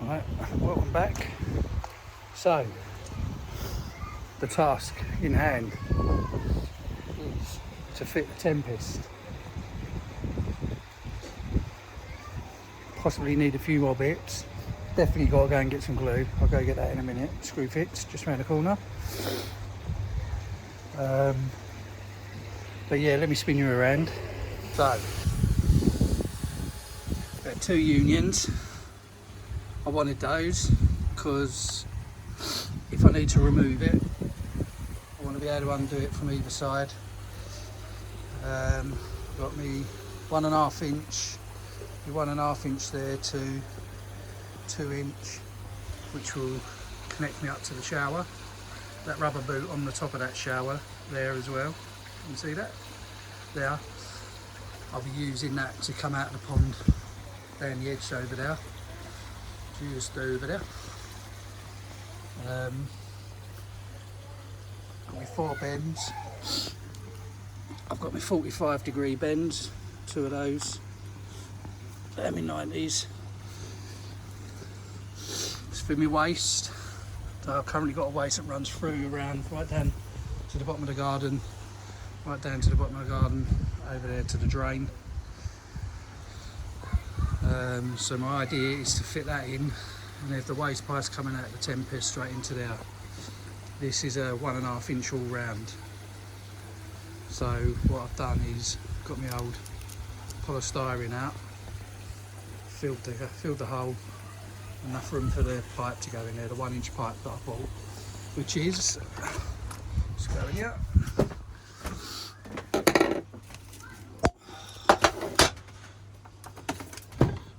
Right, welcome back. So, the task in hand is to fit the Tempest. Possibly need a few more bits. Definitely got to go and get some glue. I'll go get that in a minute. Screw fix just around the corner. But yeah, let me spin you around. So, there are 2 unions. I wanted those because if I need to remove it, I want to be able to undo it from either side. Got me 1.5 inch, your 1.5 inch there to 2 inch, which will connect me up to the shower. That rubber boot on the top of that shower there as well. You can see that? There. I'll be using that to come out of the pond down the edge over there. Just over there. Got my 4 bends. I've got my 45-degree bends, 2 of those. They're my 90s. It's for my waist. So I've currently got a waist that runs through around right down to the bottom of the garden, right down to the bottom of the garden, over there to the drain. So my idea is to fit that in, and if the waste pipe's coming out of the Tempest straight into there. This is a 1.5 inch all round. So what I've done is got my old polystyrene out, filled the hole, enough room for the pipe to go in there, the 1 inch pipe that I bought, which is, just go in here.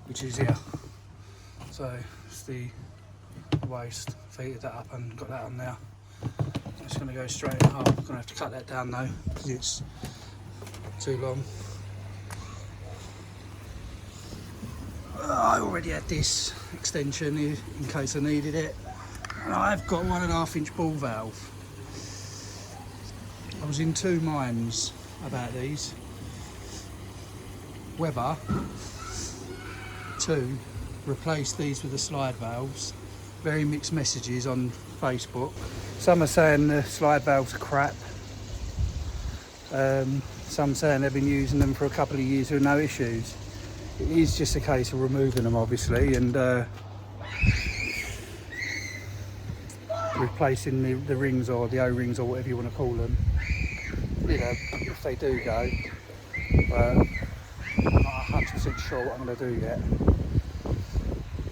Which is here. So it's the waste, feeded that up and got that on there. So it's going to go straight in the hole. I'm going to have to cut that down though because it's too long. I already had this extension in case I needed it, and I've got 1.5 inch ball valve. I was in 2 minds about these. Whether to replace these with the slide valves. Very mixed messages on Facebook. Some are saying the slide valves are crap. Some saying they've been using them for a couple of years with no issues. It is just a case of removing them obviously and replacing the rings or the O-rings or whatever you want to call them. You know, if they do go. But I'm not 100% sure what I'm going to do yet.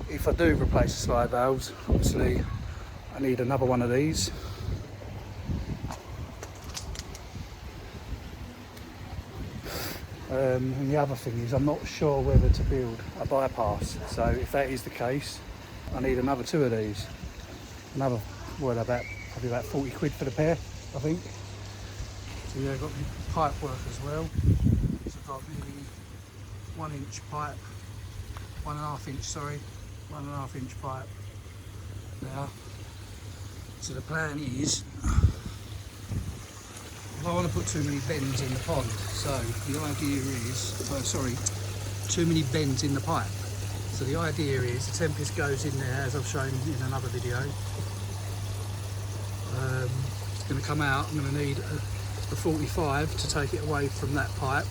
If I do replace the slide valves, obviously I need another one of these. And the other thing is I'm not sure whether to build a bypass. So if that is the case, I need another 2 of these. Another, what, probably about 40 quid for the pair, I think. So yeah, I've got my pipe work as well. So I've got the 1 inch pipe, 1.5 inch, sorry. 1.5 inch pipe there. So the plan is, I don't want to put too many bends in the pond. So the idea is, too many bends in the pipe. So the idea is the Tempest goes in there, as I've shown in another video. It's going to come out. I'm going to need a 45 to take it away from that pipe,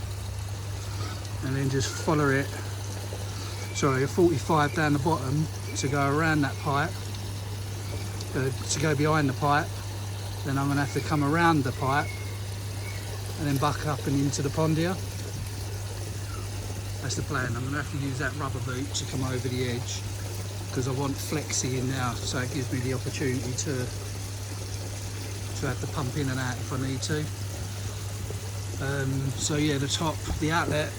and then just follow it. Sorry, a 45 down the bottom to go around that pipe, to go behind the pipe. Then I'm going to have to come around the pipe and then buck up and into the pond here. That's the plan. I'm going to have to use that rubber boot to come over the edge because I want flexi in there, so it gives me the opportunity to have to pump in and out if I need to. So yeah, the outlet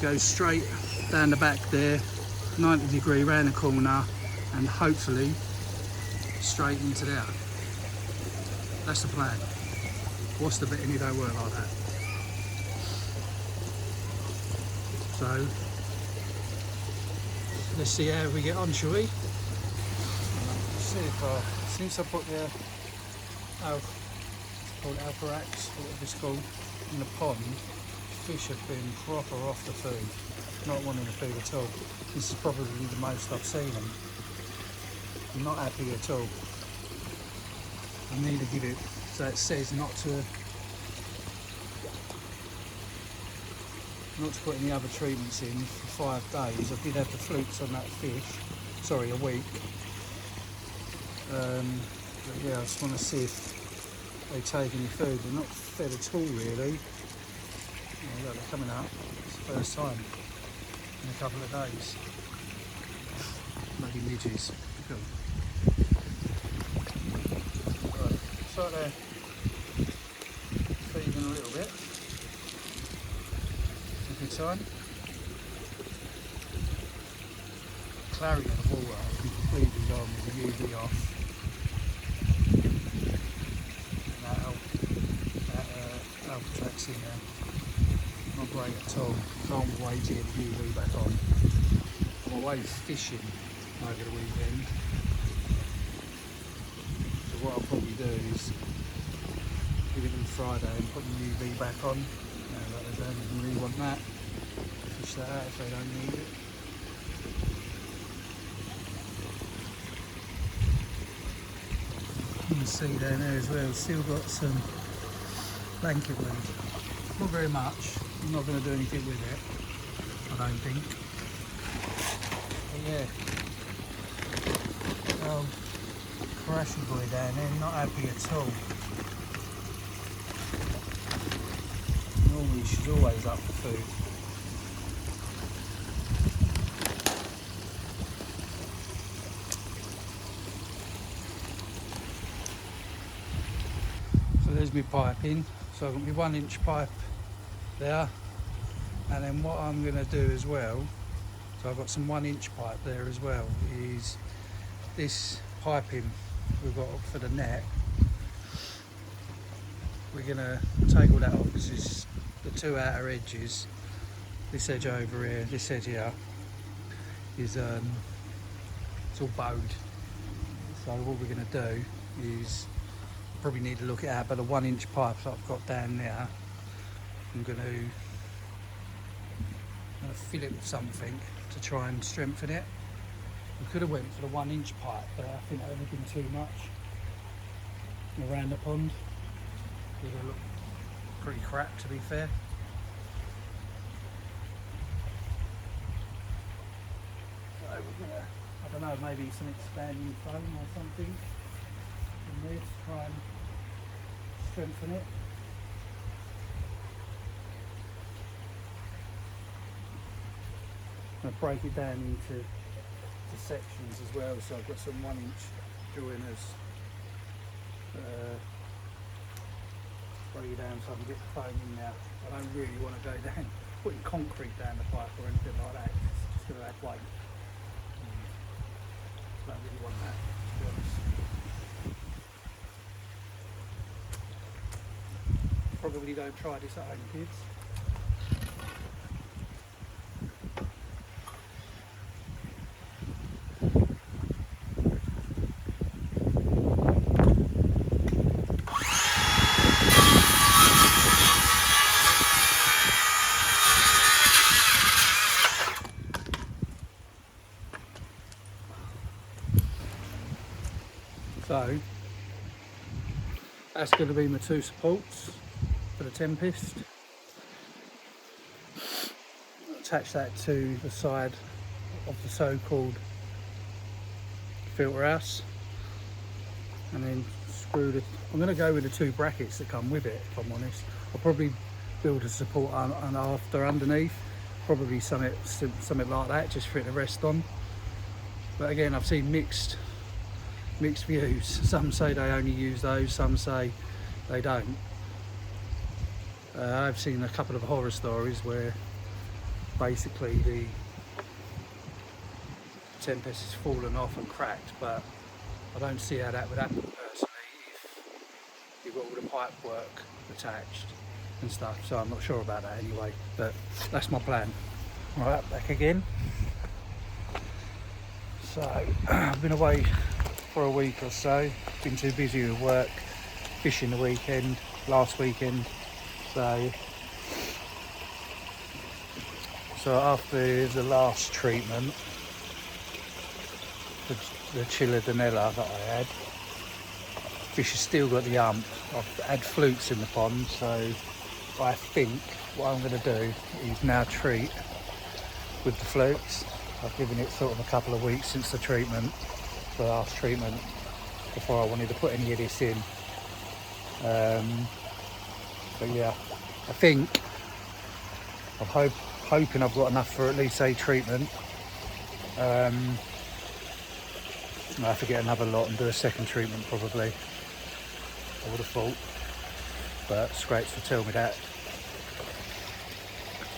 goes straight down the back there, 90 degree round the corner, and hopefully straight into there. That's the plan. What's the betting it don't work like that? So let's see how we get on, shall we? See if since I put the alparax, whatever it's called, in the pond, fish have been proper off the food, not wanting the food at all. This is probably the most I've seen them. I'm not happy at all. I need to give it, so it says not to put any other treatments in for 5 days. I did have the flukes on that fish, sorry, a week. But yeah, I just want to see if they take any food. They're not fed at all really. Oh, look, they're coming up. It's the first time in a couple of days. Maybe midges. Cool. Right, so they're feeding a little bit. It's a good sign. Clarity of the water has completely gone with the UV off. Alpha in there. Not great at all. Can't wait to get the UV back on. I'm away fishing over the weekend. So what I'll probably do is give it on Friday and put the UV back on. Like they don't even really want that. Fish that out if they don't need it. You can see down there as well, still got some blanket weed. Not very much. I'm not going to do anything with it, I don't think. But yeah. Oh, Karashi boy down there, not happy at all. Normally she's always up for food. So there's my piping. So I've got my 1-inch pipe there, and then what I'm going to do as well, so I've got some 1-inch pipe there as well, is this piping we've got for the net. We're going to take all that off because it's the 2 outer edges. This edge over here, this edge here is it's all bowed. So what we're going to do is probably need to look it out, but the 1-inch pipes that I've got down there, I'm going to fill it with something to try and strengthen it. We could have went for the 1-inch pipe, but I think that would have been too much around the pond. It would look pretty crap, to be fair. So we're gonna, I don't know, maybe some expanding foam or something in this, try and strengthen it. I'm going to break it down into sections as well, so I've got some 1-inch joiners. Break it down so I can get the foam in there. I don't really want to go down putting concrete down the pipe or anything like that. It's just going to add weight. I don't really want that, to be honest. Probably don't try this at home, kids. So that's going to be my 2 supports for the Tempest. Attach that to the side of the so-called filter house, and then screw the. I'm going to go with the 2 brackets that come with it. If I'm honest, I'll probably build a support underneath, probably something like that, just for it to rest on. But again, I've seen mixed views. Some say they only use those, some say they don't. I've seen a couple of horror stories where basically the Tempest has fallen off and cracked, but I don't see how that would happen personally if you've got all the pipe work attached and stuff, so I'm not sure about that anyway, but that's my plan. Right, back again. So I've been away for a week or so, been too busy with work, fishing the weekend, last weekend, so after the last treatment the Chiladanella that I had. Fish has still got the hump. I've had flukes in the pond, so I think what I'm going to do is now treat with the flukes. I've given it sort of a couple of weeks since the treatment, the last treatment, before I wanted to put any of this in. But yeah, I think I'm hoping I've got enough for at least a treatment. I have to get another lot and do a second treatment probably, I would have thought, but scrapes will tell me that.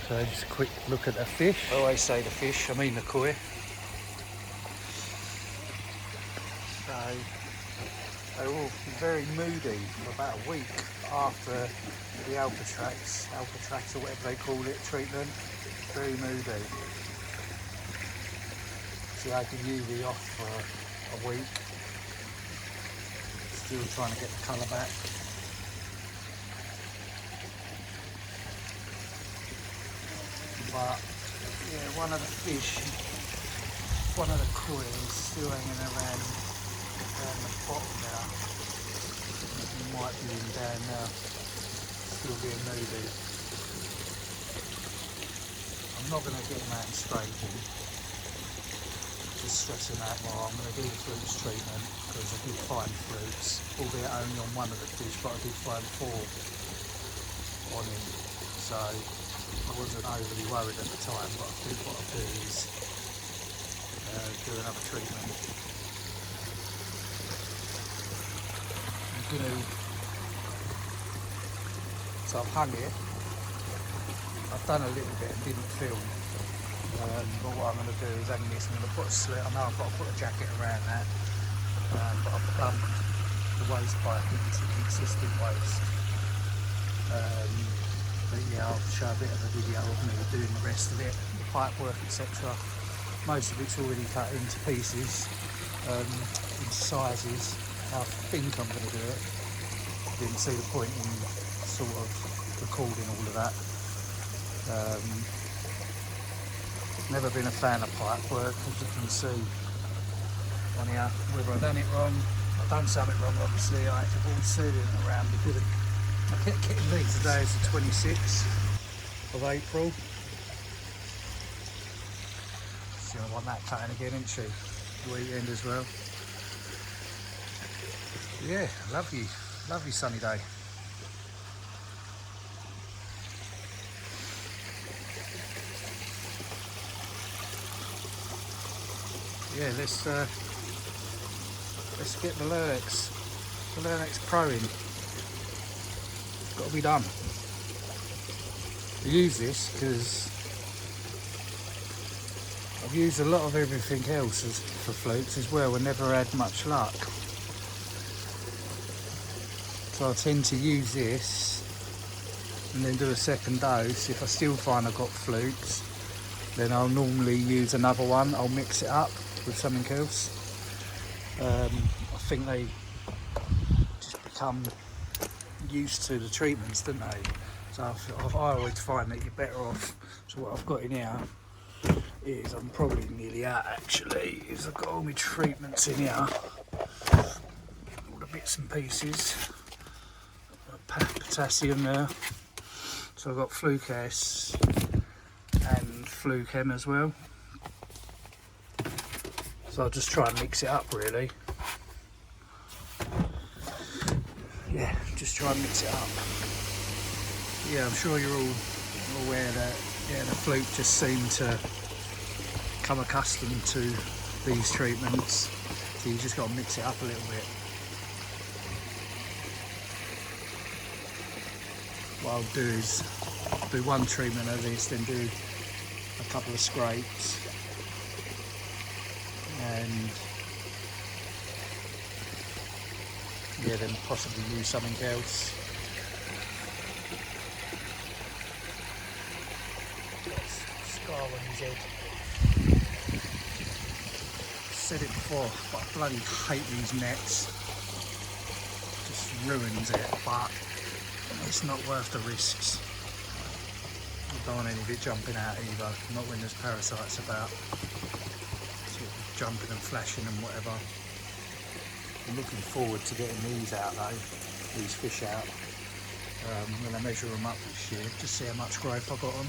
So just a quick look at the fish. I always say the fish, I mean the koi. So they were all very moody for about a week after the Alcatrax or whatever they call it treatment. Very moody. So I had the UV off for a week. Still trying to get the colour back. But yeah, one of the fish, one of the koi is still hanging around the bottom there. It might be in down there, still being moody. I'm not going to get him out and scrape him. Just stressing out more. I'm going to do the flukes treatment because I did find flukes, albeit only on one of the fish, but I did find 4 on him. So I wasn't overly worried at the time, but I think what I'll do is do another treatment. I'm going to, so I've hung it, I've done a little bit and didn't film, but what I'm going to do is hang this, I'm going to put a slit, I know I've got to put a jacket around that, but I've plumbed the waste pipe into the existing waste. But yeah, I'll show a bit of a video of me doing the rest of it, the pipework, etc. Most of it's already cut into pieces, into sizes. I think I'm going to do it. Didn't see the point in sort of recording all of that. Never been a fan of pipework, as you can see on here. Whether I've done it wrong, I've done something wrong obviously. I had to pull the ceiling around because I kept getting these. Today is the 26th of April. She's going to want that cutting again, isn't she? Weekend as well. Yeah, lovely sunny day. Yeah, let's get the Lernex Pro in. It's got to be done. I use this because I've used a lot of everything else for flukes as well and never had much luck. So I tend to use this and then do a second dose. If I still find I've got flukes, then I'll normally use another one. I'll mix it up with something else. I think they just become used to the treatments, don't they? So I always find that you're better off. So what I've got in here is, I'm probably nearly out actually, is I've got all my treatments in here, all the bits and pieces. Potassium there. So I've got Fluke S and Fluke M as well. So I'll just try and mix it up really. Yeah, just try and mix it up. Yeah, I'm sure you're all aware that the Fluke just seem to come accustomed to these treatments. So you just got to mix it up a little bit. What I'll do is do one treatment of this, then do a couple of scrapes, and yeah, then possibly use something else. Scar on his head. Said it before, but I bloody hate these nets. Just ruins it, but it's not worth the risks. I don't want any of it jumping out either, not when there's parasites about. Sort of jumping and flashing and whatever. I'm looking forward to getting these out though, these fish out. I'm going to measure them up this year to see how much growth I got on.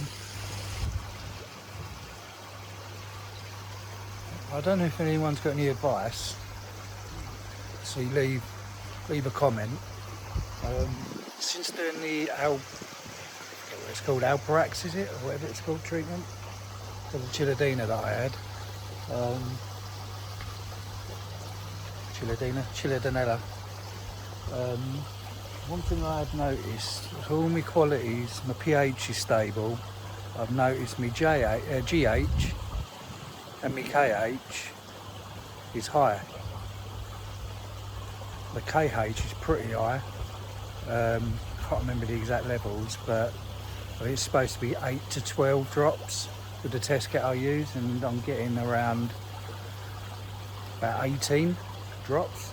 I don't know if anyone's got any advice, so you leave a comment. Since doing the it's called Alparax, is it, or whatever it's called, treatment for the Chiladina that I had. Chiladinella. One thing I have noticed, all my qualities, my pH is stable. I've noticed my GH and my KH is high. The KH is pretty high. Can't remember the exact levels, but I think it's supposed to be 8 to 12 drops with the test kit I use, and I'm getting around about 18 drops.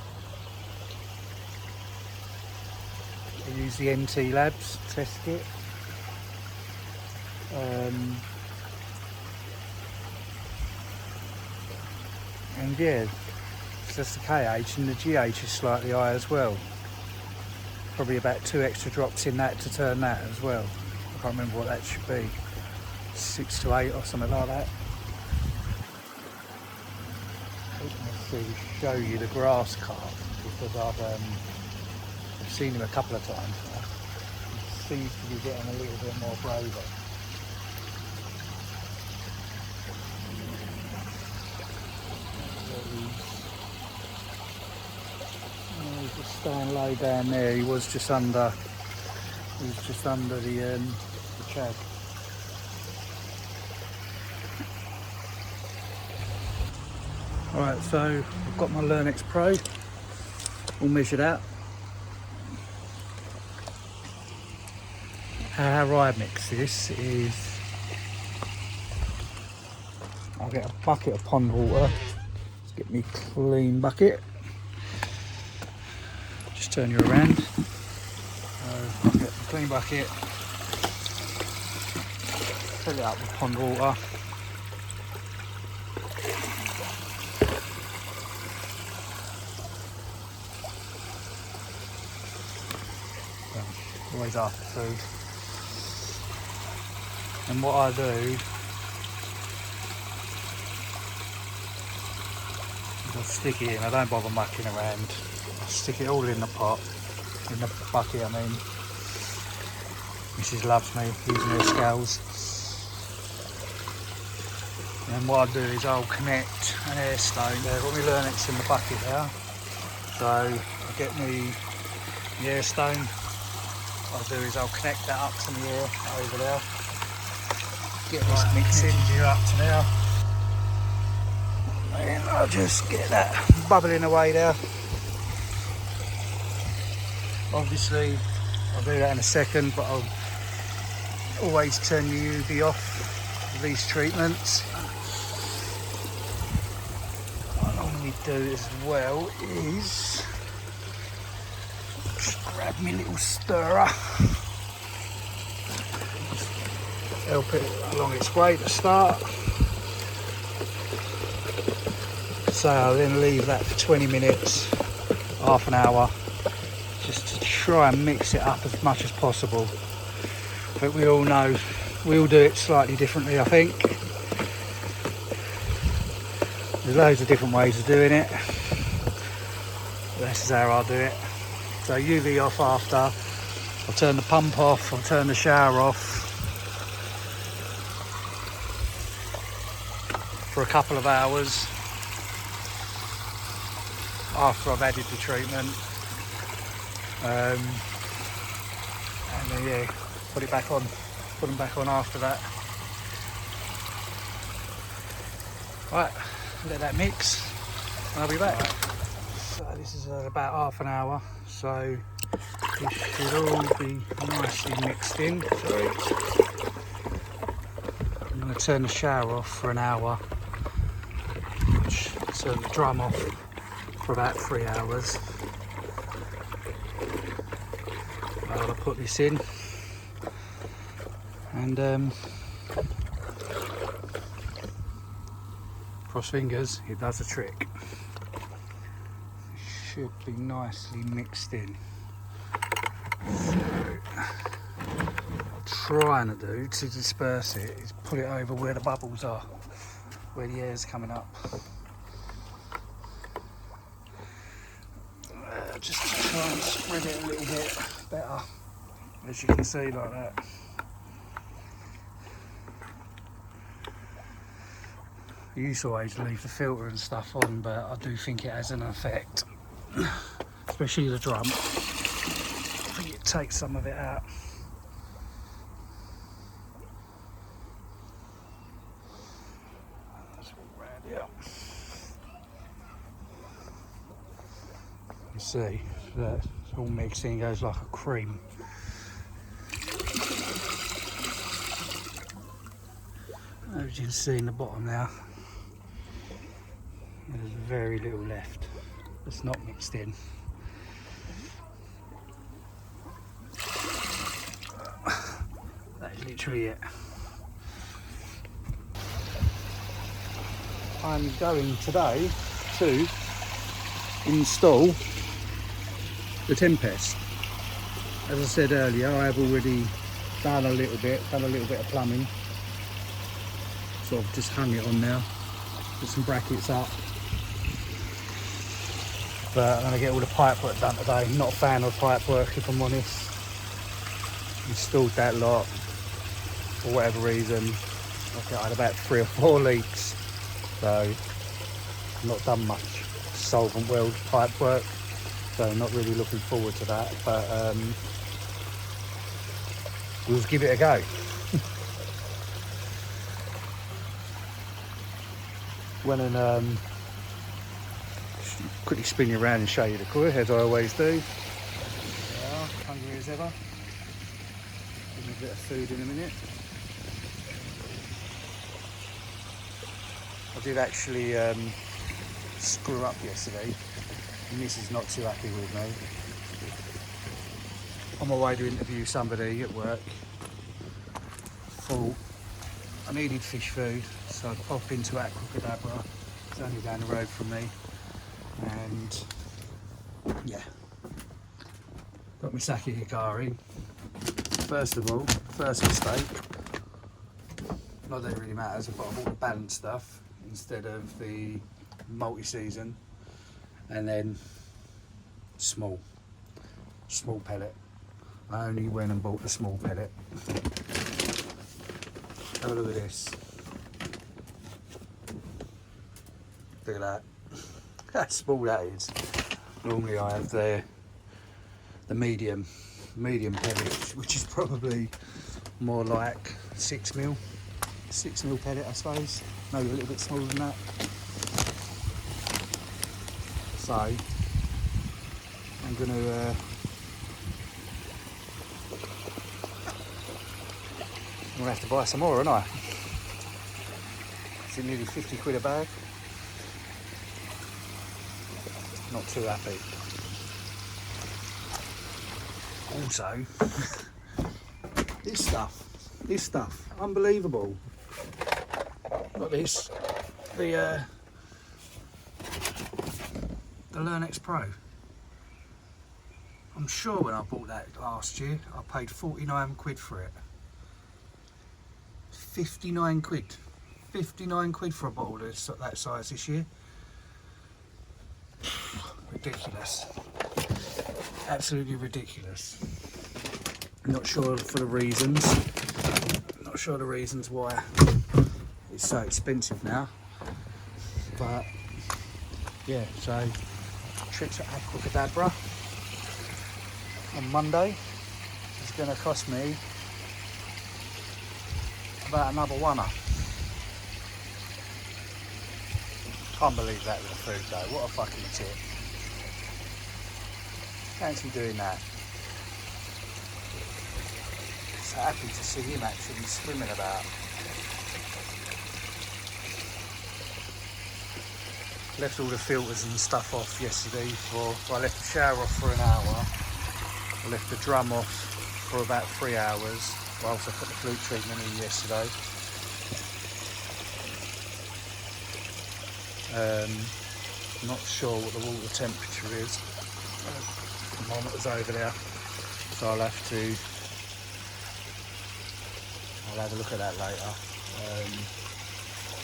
I use the NT Labs test kit. And yeah, that's the KH, and the GH is slightly high as well. Probably about 2 extra drops in that to turn that as well. I can't remember what that should be. 6 to 8 or something like that. Let's show you the grass carp, because I've seen him a couple of times now. He seems to be getting a little bit more braver. He's just staying low down there. He was just under the chag. Alright, so I've got my Lernex Pro all measured out. How I mix this is I'll get a bucket of pond water. Let's get me clean bucket. Just turn you around. I'll get the clean bucket, fill it up with pond water. Always after food. And what I do is I stick it in. I don't bother mucking around. I stick it all in the pot, in the bucket. I mean, Mrs. loves me using her scales. And what I do is I'll connect an air stone. I've got my Lernex in the bucket there, so I get me the air stone. What I'll do is I'll connect that up to the air over there. Get this mixing here up to there. And I'll just get that bubbling away there. Obviously, I'll do that in a second, but I'll always turn your UV off with these treatments. What I normally do as well is just grab my little stirrer, help it along its way to start. So I'll then leave that for 20 minutes, half an hour, just to try and mix it up as much as possible. But we all know, we all do it slightly differently, I think. There's loads of different ways of doing it. This is how I do it. So UV off after, I'll turn the pump off, I'll turn the shower off for a couple of hours after I've added the treatment, and then yeah, put them back on after that. Right, let that mix and I'll be back. Right. So this is about half an hour, so this should all be nicely mixed in. Sorry. I'm going to turn the shower off for an hour, turn the drum off for about 3 hours. I'll put this in and Cross fingers, it does a trick. Should be nicely mixed in. So, what I'm trying to do to disperse it is put it over where the bubbles are, where the air's coming up. Just to try and spread it a little bit better, as you can see, like that. I used to always leave the filter and stuff on, but I do think it has an effect, especially the drum. I think it takes some of it out. Let's walk round here. You see, that all mixed in, goes like a cream. As you can see in the bottom now, there's very little left that's not mixed in. That is literally it. I'm going today to install the Tempest. As I said earlier, I have already done a little bit of plumbing. Sort of just hung it on now, put some brackets up. But I'm going to get all the pipework done today. Not a fan of pipework, if I'm honest. Installed that lot for whatever reason. I had about 3 or 4 leaks, so I've not done much solvent weld pipework, so not really looking forward to that. But we'll give it a go. Went and quickly spin you around and show you the coil, as I always do. There we are, hungry as ever. Give me a bit of food in a minute. I did actually screw up yesterday. Mrs. not too happy with me. On my way to interview somebody at work, thought I needed fish food, so I popped into Aquacadabra. It's only down the road from me, and yeah, got my sake hikari. First of all, first mistake, not that it really matters, but I bought the balanced stuff instead of the multi-season, and then small pellet. I only went and bought the small pellet. Have a look at this. Look at that. How small that is. Normally I have the medium pellet, which is probably more like 6mm pellet, I suppose. Maybe a little bit smaller than that. So I'm gonna I'm gonna have to buy some more, aren't I? Is it nearly 50 quid a bag? Not too happy. Also, this stuff, unbelievable. Got this, the Lernex Pro. I'm sure when I bought that last year, I paid 49 quid for it. 59 quid. 59 quid for a bottle that size this year. Ridiculous. Absolutely ridiculous. Not sure for the reasons. Not sure the reasons why it's so expensive now. But yeah, so trip to Aquacadabra on Monday is going to cost me about another £1. Can't believe that with the food though. What a fucking tip. Fancy doing that. So happy to see him actually swimming about. Left all the filters and stuff off yesterday well, I left the shower off for an hour. I left the drum off for about 3 hours whilst I put the flute treatment in yesterday. Not sure what the water temperature is. Thermometer's over there, so I'll have a look at that later.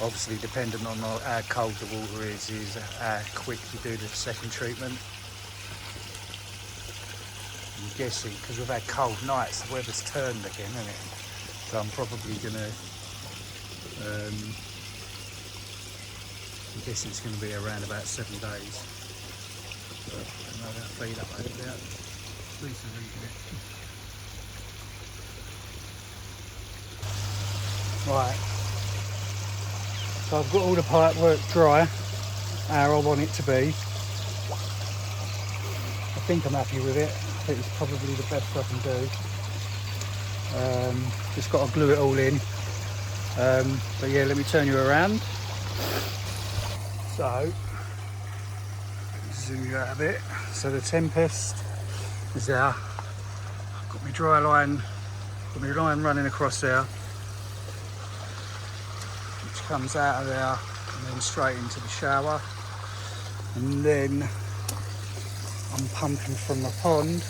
Obviously, depending on how cold the water is how quick you do the second treatment. I'm guessing, because we've had cold nights, the weather's turned again, isn't it? So I'm probably gonna, I'm guessing it's gonna be around about 7 days. But I know that feed up over there. Lisa's eating it. Right. So I've got all the pipe work dry, how I want it to be. I think I'm happy with it. I think it's probably the best I can do. Just got to glue it all in. But yeah, let me turn you around. So, zoom you out a bit. So the Tempest is there. Got my dry line, got my line running across there, which comes out of there and then straight into the shower. And then I'm pumping from the pond,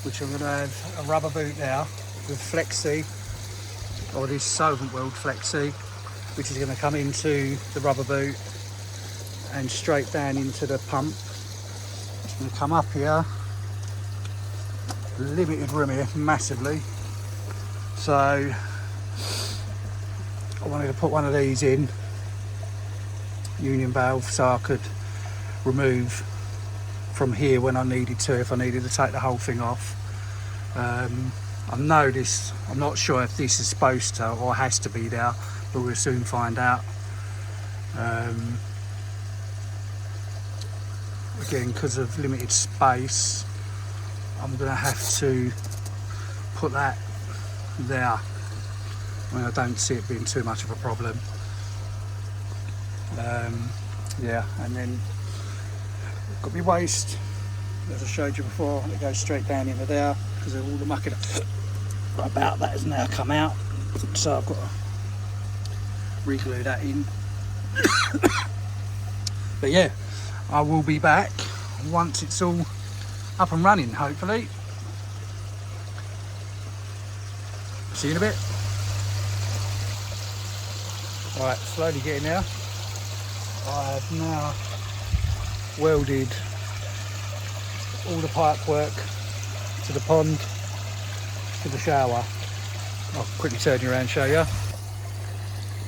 which I'm going to have a rubber boot there with Flexi, or this solvent weld Flexi, which is going to come into the rubber boot and straight down into the pump. It's going to come up here, limited room here massively, so I wanted to put one of these in, union valve, so I could remove from here when I needed to, if I needed to take the whole thing off. I know this, I'm not sure if this is supposed to or has to be there, but we'll soon find out. Again, because of limited space, I'm going to have to put that there. I mean, I don't see it being too much of a problem. Yeah, and then got my waste, as I showed you before, it goes straight down into there because all the muck about that has now come out, so I've got to re-glue that in. But yeah, I will be back once it's all up and running, hopefully. See you in a bit. Right, slowly getting there. I have now welded all the pipe work to the pond, to the shower. I'll quickly turn you around and show you.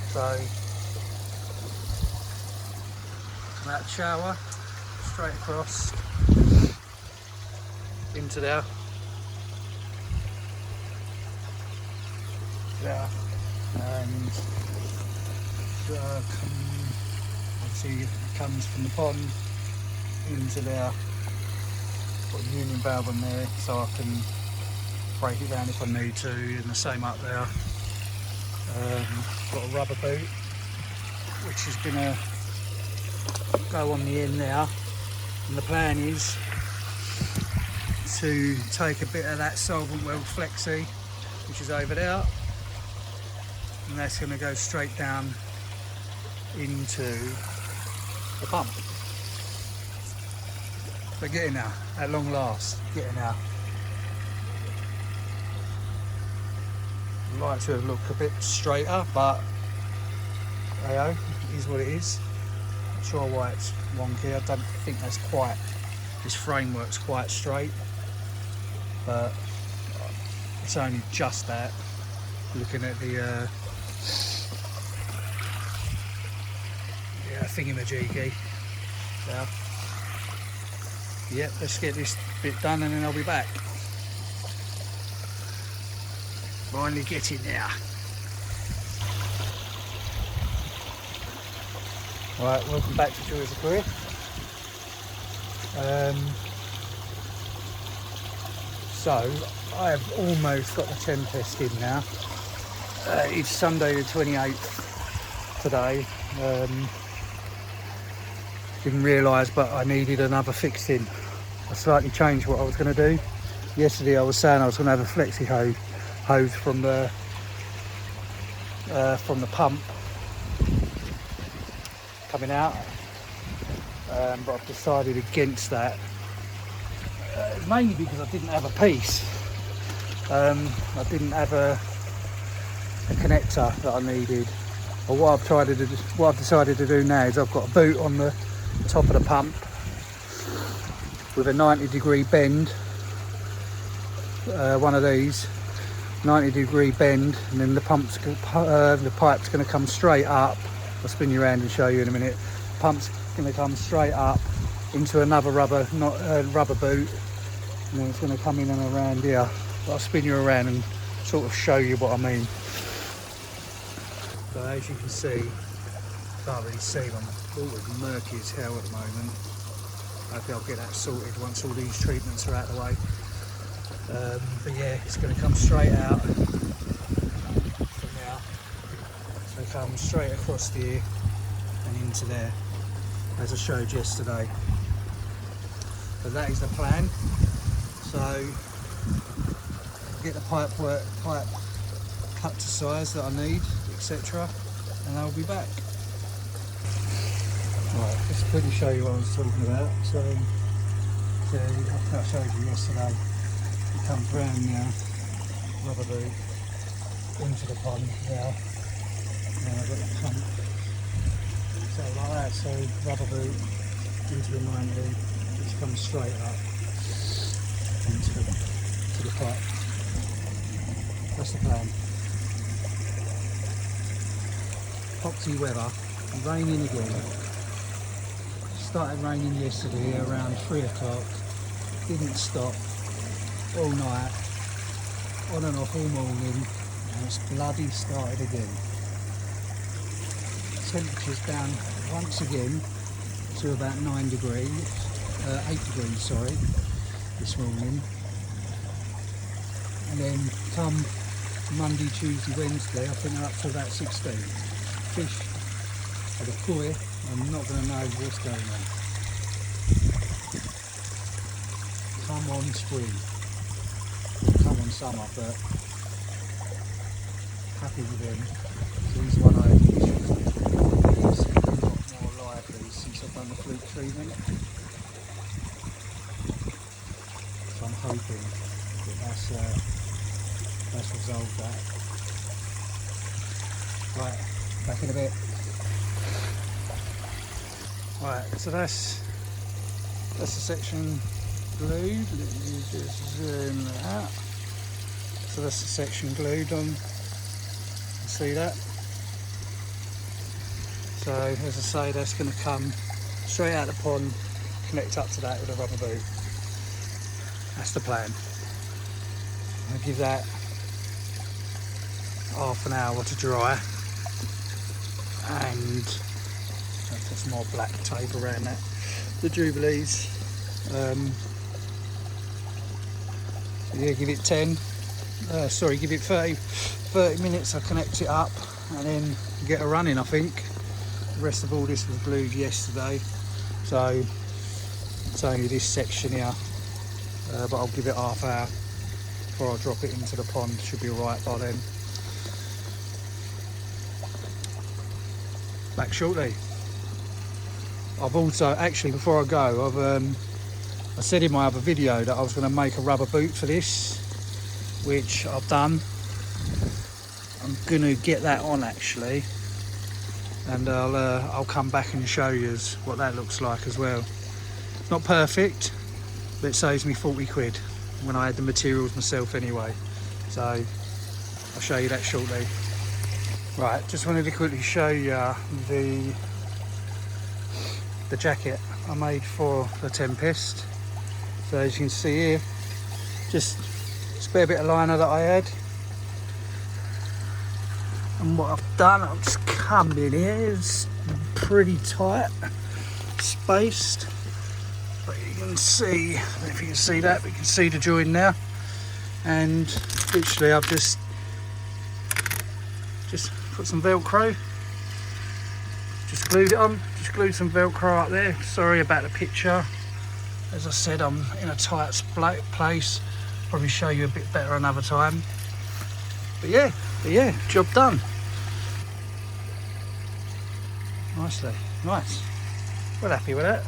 So, come out the shower, straight across into there. There. And obviously it comes from the pond into there. Got a union valve on there so I can break it down if I need to, and the same up there. Got a rubber boot which is going to go on the end there, and the plan is to take a bit of that solvent weld Flexi, which is over there, and that's going to go straight down into the pump. But getting there, at long last, getting there. I'd like to look a bit straighter, but hey, it is what it is. Not sure why it's wonky. I don't think that's quite, this framework's quite straight, but it's only just that. Looking at the thingamajiggy. Yeah. Yep, let's get this bit done and then I'll be back. Finally getting there. Right, welcome back to Joys of Career. So, I have almost got the Tempest in now. It's Sunday the 28th today. Didn't realise, but I needed another fixing. I slightly changed what I was going to do. Yesterday I was saying I was going to have a flexi hose from the coming out, but I've decided against that, mainly because I didn't have a piece. I didn't have a connector that I needed. But what I've decided to do now is I've got a boot on the top of the pump with a 90-degree bend, one of these 90-degree bend, and then the pipe's going to come straight up. I'll spin you around and show you in a minute. The pump's going to come straight up into another rubber boot, and then it's going to come in and around here. But I'll spin you around and sort of show you what I mean. So as you can see, can't really see, I'm always murky as hell at the moment. Hopefully I'll get that sorted once all these treatments are out of the way. But yeah, it's going to come straight out from now. It's going to come straight across here and into there, as I showed yesterday. But that is the plan. So I'll get the pipe cut to size that I need, etc., and I'll be back. Right, just quickly show you what I was talking about. So I showed you yesterday. It comes round now, rubber boot into the pond now. Now I've got the pump. So like that, so rubber boot into the 90, which comes straight up into the pipe. That's the plan. Foxy weather, raining again. Started raining yesterday around 3 o'clock, didn't stop all night, on and off all morning, and it's bloody started again. Temperature's down once again to about 8 degrees, sorry, this morning. And then come Monday, Tuesday, Wednesday, I think they're up to about 16. Fish for the koi, I'm not going to know what's going on. Come on spring, or come on summer, but happy with them. So he's one I use a lot more lively since I've done the Fluke treatment. So I'm hoping that that's resolved that. Right, back in a bit. Right, so that's the section glued. Let me just zoom that out. So that's the section glued on. You see that? So as I say, that's going to come straight out of the pond, connect up to that with a rubber boot. That's the plan. I'll give that half an hour to dry, and I'll put some more black tape around that. The Jubilees. Yeah, give it 30 minutes. I'll connect it up and then get her running, I think. The rest of all this was glued yesterday, so it's only this section here, but I'll give it half hour before I drop it into the pond. Should be alright by then. Back shortly. I've also, actually before I go, I said in my other video that I was going to make a rubber boot for this, which I've done. I'm going to get that on actually, and I'll come back and show you what that looks like as well. Not perfect, but it saves me 40 quid when I had the materials myself anyway. So I'll show you that shortly. Right, just wanted to quickly show you the jacket I made for the Tempest. So as you can see here, just spare bit of liner that I had. And what I've done, I've just come in here, it's pretty tight, spaced. But you can see, I don't know if you can see that, but you can see the join now. And literally I've just put some Velcro, just glued it on, just glued some Velcro up there. Sorry about the picture. As I said, I'm in a tight place. Probably show you a bit better another time. But yeah, job done. Nicely, Nice. We're happy with that.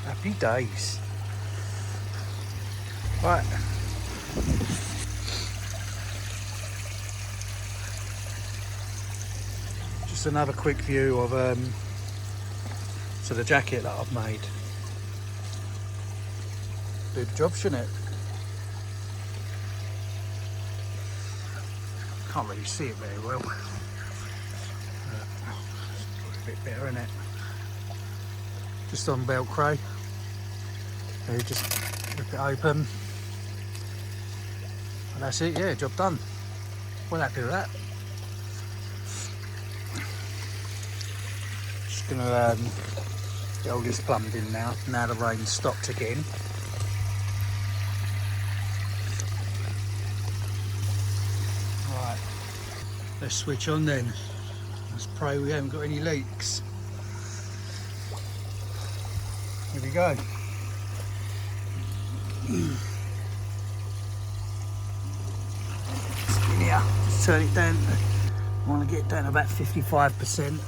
Happy days. Right. Just another quick view of the jacket that I've made. Do the job, shouldn't it? Can't really see it very well. It's a bit better, isn't it? Just on Velcro. So just rip it open. And that's it, yeah, job done. Well happy with that. Just gonna get all this plumbed in now the rain's stopped again. Right, let's switch on then. Let's pray we haven't got any leaks. Here we go. In here, just turn it down. I want to get down to about 55%.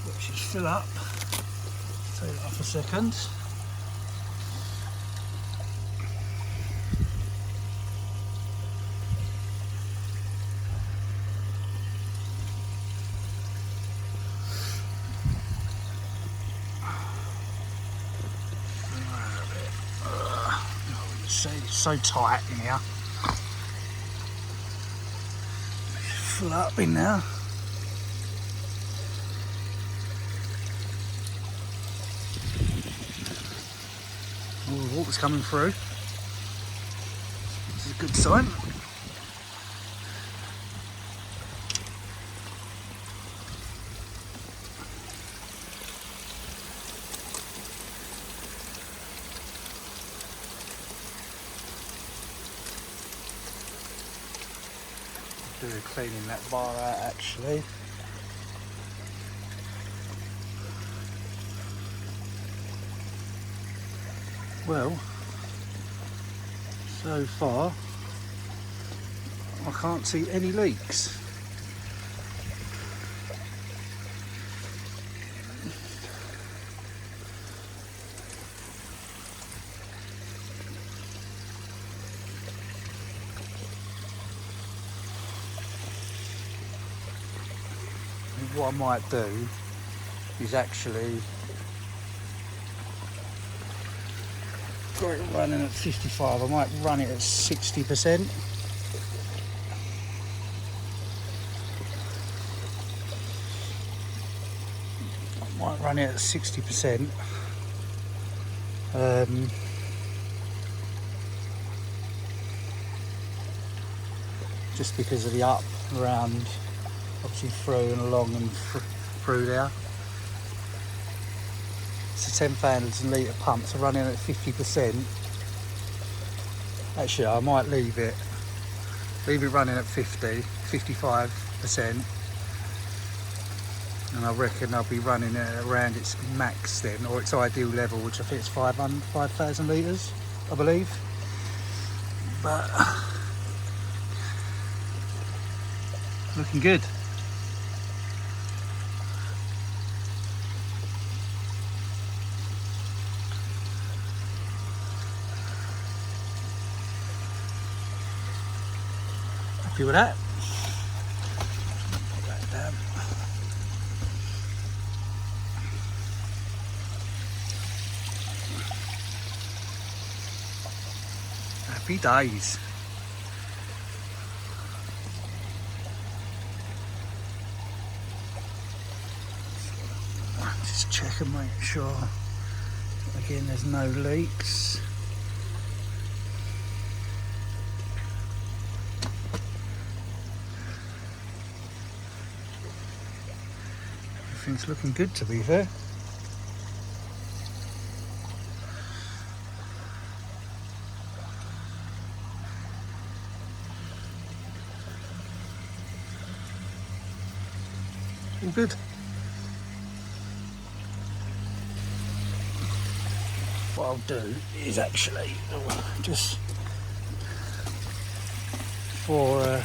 It should fill up. Take it off a second. It's so tight in here. Fill up in now. Oh, the water's coming through. This is a good sign. Cleaning that bar out actually. Well, so far I can't see any leaks. What I might do is actually got it running at 55. I might run it at 60%. I might run it at 60%. Just because of the up around. Obviously through and along and through there. It's a 10,000 litre pump, so running at 50%. Actually, I might leave it running at 55%. And I reckon I'll be running it around its max then, or its ideal level, which I think is 5,000 litres, I believe. But looking good. Happy with that. Put that down. Happy days. Just check and make sure again there's no leaks. Everything's looking good, to be fair. All good. What I'll do is actually just before,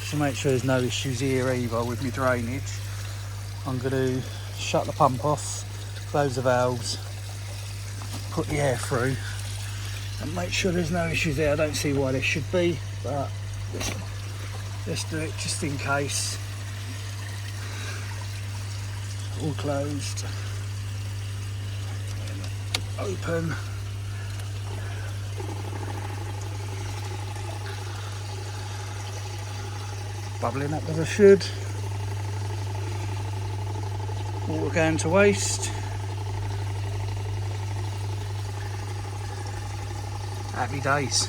to make sure there's no issues here either with my drainage, I'm going to shut the pump off, close the valves, put the air through and make sure there's no issues there. I don't see why there should be, but let's do it just in case. All closed, open. Bubbling up as I should. Water going to waste. Happy days.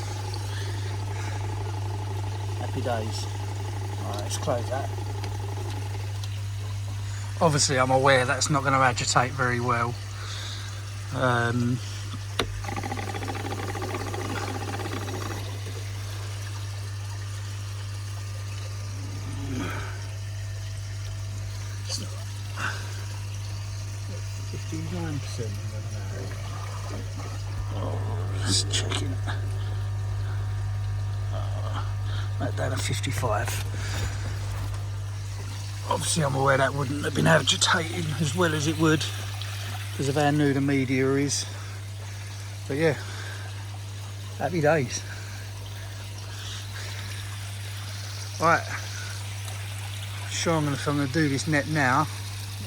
Happy days. Alright, let's close that. Obviously I'm aware that's not going to agitate very well. It's not 59%. Just checking. That down to 55. Obviously I'm aware that wouldn't have been agitating as well as it would because of how new the media is. But yeah, happy days. Right, sure I'm gonna do this net now,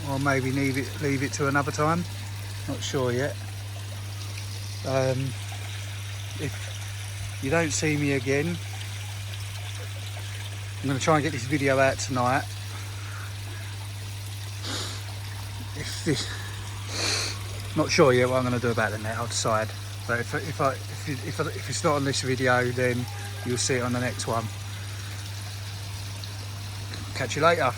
or maybe leave it to another time. Not sure yet. If you don't see me again, I'm going to try and get this video out tonight. Not sure yet what I'm going to do about the net. I'll decide. But if it's not on this video, then you'll see it on the next one. Catch you later.